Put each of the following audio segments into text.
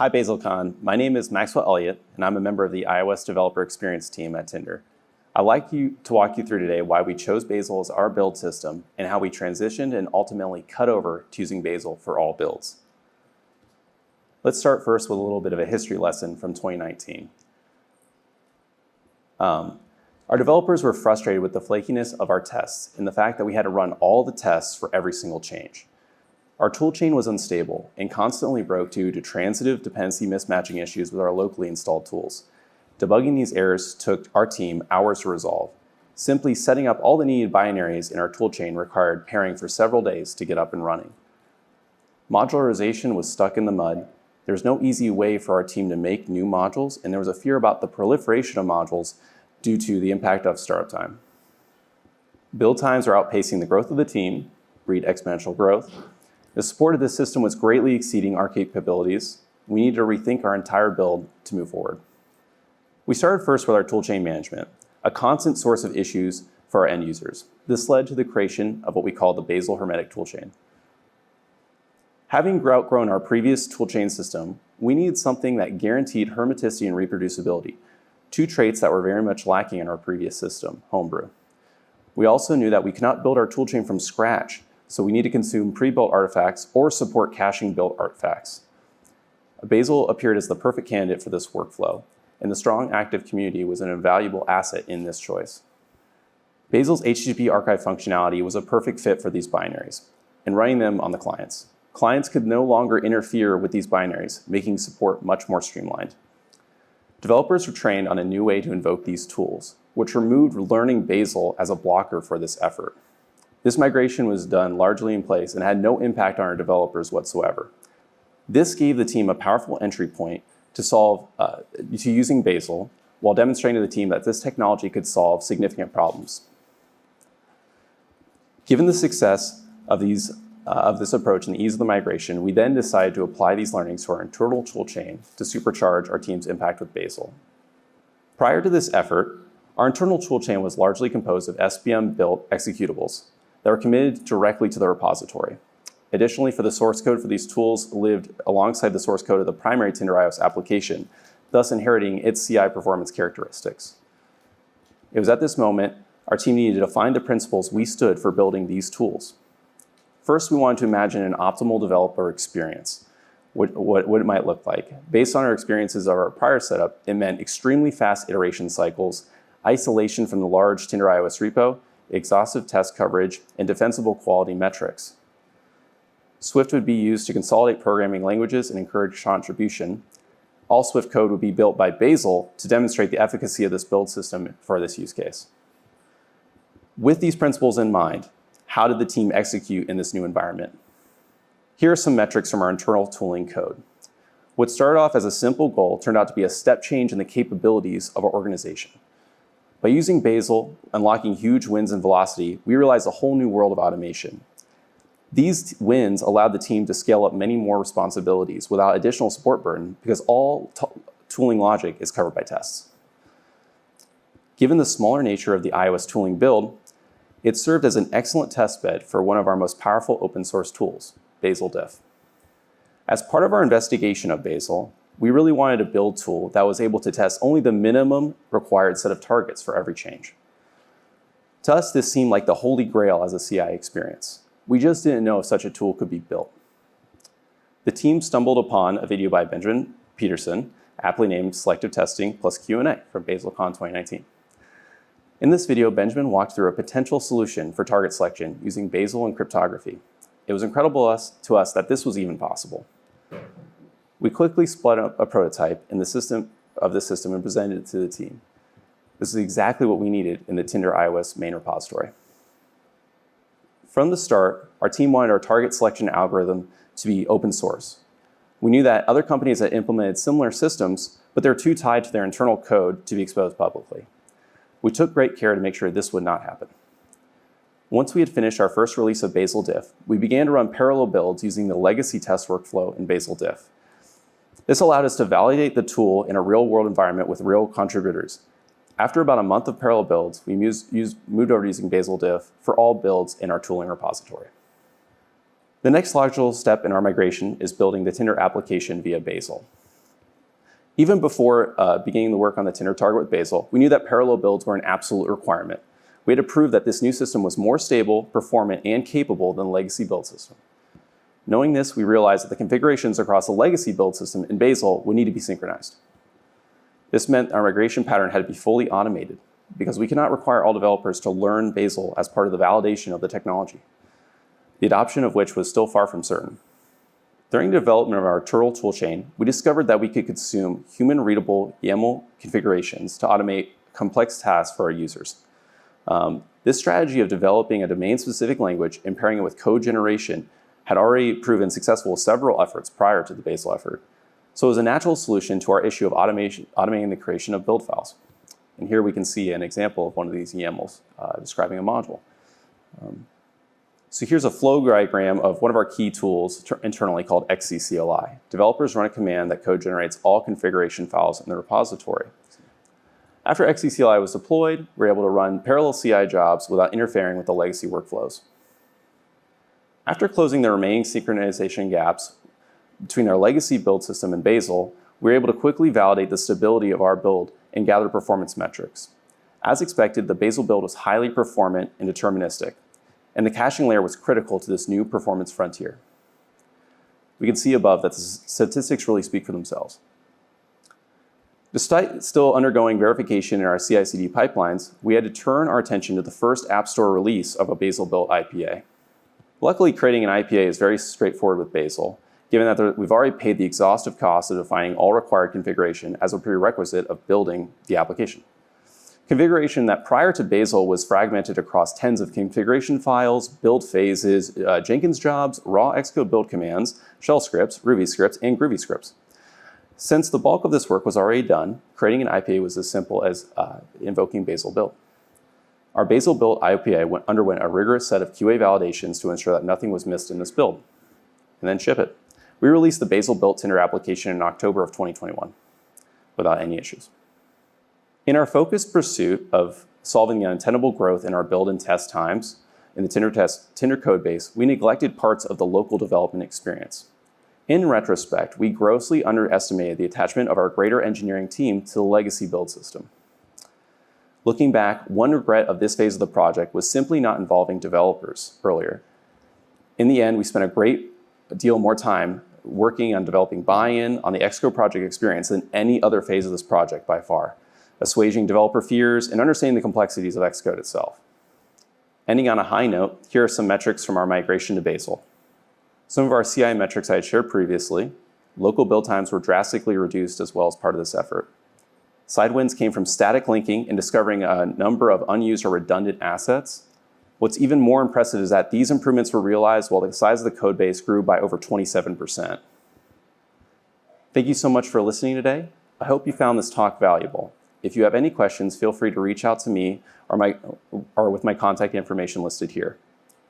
Hi BazelCon, my name is Maxwell Elliott, and I'm a member of the iOS Developer Experience team at Tinder. I'd like to walk you through today why we chose Bazel as our build system and how we transitioned and ultimately cut over to using Bazel for all builds. Let's start first with a little bit of a history lesson from 2019. Our developers were frustrated with the flakiness of our tests and the fact that we had to run all the tests for every single change. Our toolchain was unstable and constantly broke due to transitive dependency mismatching issues with our locally installed tools. Debugging these errors took our team hours to resolve. Simply setting up all the needed binaries in our toolchain required pairing for several days to get up and running. Modularization was stuck in the mud. There was no easy way for our team to make new modules, and there was a fear about the proliferation of modules due to the impact of startup time. Build times are outpacing the growth of the team, breed exponential growth. The support of this system was greatly exceeding our capabilities. We needed to rethink our entire build to move forward. We started first with our toolchain management, a constant source of issues for our end users. This led to the creation of what we call the Bazel Hermetic toolchain. Having outgrown our previous toolchain system, we needed something that guaranteed hermeticity and reproducibility, two traits that were very much lacking in our previous system, Homebrew. We also knew that we could not build our toolchain from scratch, so we need to consume pre-built artifacts or support caching built artifacts. Bazel appeared as the perfect candidate for this workflow, and the strong active community was an invaluable asset in this choice. Bazel's HTTP archive functionality was a perfect fit for these binaries, and running them on the clients. Clients could no longer interfere with these binaries, making support much more streamlined. Developers were trained on a new way to invoke these tools, which removed learning Bazel as a blocker for this effort. This migration was done largely in place and had no impact on our developers whatsoever. This gave the team a powerful entry point to using Bazel, while demonstrating to the team that this technology could solve significant problems. Given the success of this approach and the ease of the migration, we then decided to apply these learnings to our internal toolchain to supercharge our team's impact with Bazel. Prior to this effort, our internal toolchain was largely composed of SBM-built executables that were committed directly to the repository. Additionally, the source code for these tools lived alongside the source code of the primary Tinder iOS application, thus inheriting its CI performance characteristics. It was at this moment our team needed to define the principles we stood for building these tools. First, we wanted to imagine an optimal developer experience, what it might look like. Based on our experiences of our prior setup, it meant extremely fast iteration cycles, isolation from the large Tinder iOS repo, exhaustive test coverage, and defensible quality metrics. Swift would be used to consolidate programming languages and encourage contribution. All Swift code would be built by Bazel to demonstrate the efficacy of this build system for this use case. With these principles in mind, how did the team execute in this new environment? Here are some metrics from our internal tooling code. What started off as a simple goal turned out to be a step change in the capabilities of our organization. By using Bazel, unlocking huge wins in velocity, we realized a whole new world of automation. These wins allowed the team to scale up many more responsibilities without additional support burden because all tooling logic is covered by tests. Given the smaller nature of the iOS tooling build, it served as an excellent testbed for one of our most powerful open source tools, Bazel Diff. As part of our investigation of Bazel, we really wanted a build tool that was able to test only the minimum required set of targets for every change. To us, this seemed like the holy grail as a CI experience. We just didn't know if such a tool could be built. The team stumbled upon a video by Benjamin Peterson, aptly named Selective Testing plus Q&A from BazelCon 2019. In this video, Benjamin walked through a potential solution for target selection using Bazel and cryptography. It was incredible to us that this was even possible. We quickly split up a prototype of the system and presented it to the team. This is exactly what we needed in the Tinder iOS main repository. From the start, our team wanted our target selection algorithm to be open source. We knew that other companies had implemented similar systems, but they're too tied to their internal code to be exposed publicly. We took great care to make sure this would not happen. Once we had finished our first release of Bazel Diff, we began to run parallel builds using the legacy test workflow in Bazel Diff. This allowed us to validate the tool in a real-world environment with real contributors. After about a month of parallel builds, we moved over to using Bazel Diff for all builds in our tooling repository. The next logical step in our migration is building the Tinder application via Bazel. Even before beginning the work on the Tinder target with Bazel, we knew that parallel builds were an absolute requirement. We had to prove that this new system was more stable, performant, and capable than the legacy build system. Knowing this, we realized that the configurations across the legacy build system in Bazel would need to be synchronized. This meant our migration pattern had to be fully automated, because we could not require all developers to learn Bazel as part of the validation of the technology, the adoption of which was still far from certain. During the development of our turtle toolchain, we discovered that we could consume human-readable YAML configurations to automate complex tasks for our users. This strategy of developing a domain-specific language and pairing it with code generation had already proven successful with several efforts prior to the Bazel effort. So it was a natural solution to our issue of automating the creation of build files. And here we can see an example of one of these YAMLs describing a module. So here's a flow diagram of one of our key tools internally called XCCLI. Developers run a command that code generates all configuration files in the repository. After XCCLI was deployed, we were able to run parallel CI jobs without interfering with the legacy workflows. After closing the remaining synchronization gaps between our legacy build system and Bazel, we were able to quickly validate the stability of our build and gather performance metrics. As expected, the Bazel build was highly performant and deterministic, and the caching layer was critical to this new performance frontier. We can see above that the statistics really speak for themselves. Despite still undergoing verification in our CI/CD pipelines, we had to turn our attention to the first App Store release of a Bazel-built IPA. Luckily, creating an IPA is very straightforward with Bazel, given that we've already paid the exhaustive cost of defining all required configuration as a prerequisite of building the application. Configuration that prior to Bazel was fragmented across tens of configuration files, build phases, Jenkins jobs, raw Xcode build commands, shell scripts, Ruby scripts, and Groovy scripts. Since the bulk of this work was already done, creating an IPA was as simple as invoking Bazel build. Our Bazel build IPA underwent a rigorous set of QA validations to ensure that nothing was missed in this build, and then ship it. We released the Bazel built Tinder application in October of 2021 without any issues. In our focused pursuit of solving the untenable growth in our build and test times in the Tinder codebase, we neglected parts of the local development experience. In retrospect, we grossly underestimated the attachment of our greater engineering team to the legacy build system. Looking back, one regret of this phase of the project was simply not involving developers earlier. In the end, we spent a great deal more time working on developing buy-in on the Xcode project experience than any other phase of this project by far, assuaging developer fears and understanding the complexities of Xcode itself. Ending on a high note, here are some metrics from our migration to Bazel. Some of our CI metrics I had shared previously. Local build times were drastically reduced as well as part of this effort. Side wins came from static linking and discovering a number of unused or redundant assets. What's even more impressive is that these improvements were realized while the size of the code base grew by over 27%. Thank you so much for listening today. I hope you found this talk valuable. If you have any questions, feel free to reach out to me or with my contact information listed here.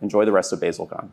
Enjoy the rest of BazelCon.